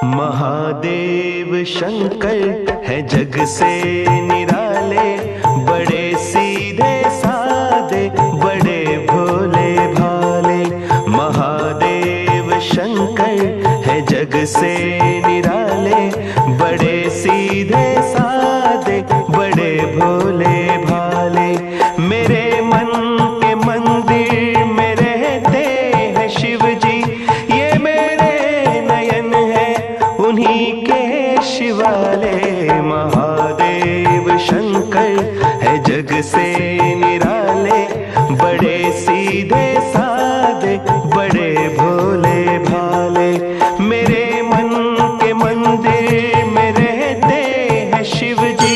महादेव शंकर है जग से निराले, बड़े सीधे साधे बड़े भोले भाले। महादेव शंकर है जग से निराले, बड़े सीधे साधे बड़े भोले भाले। मेरे मन के मंदिर में रहते हैं शिव जी, ये मेरे नयन है उन्हीं के शिवाले। महादेव शंकर है जग से निराले, बड़े सीधे साधे बड़े भोले भाले। मेरे मन के मंदिर में रहते हैं शिव जी,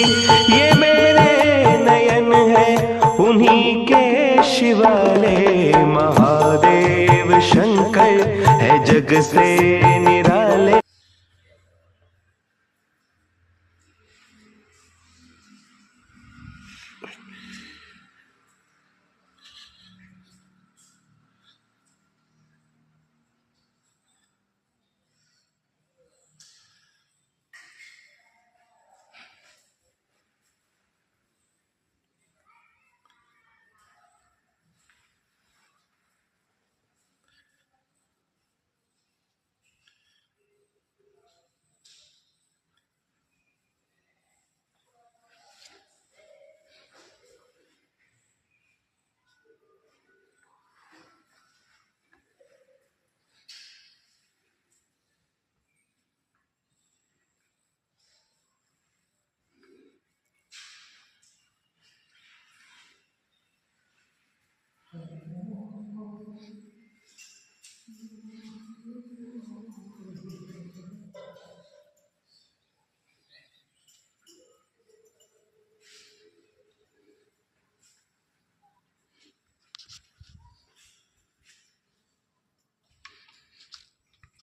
ये मेरे नयन है उन्हीं के शिवाले। महादेव शंकर है जग से निराले।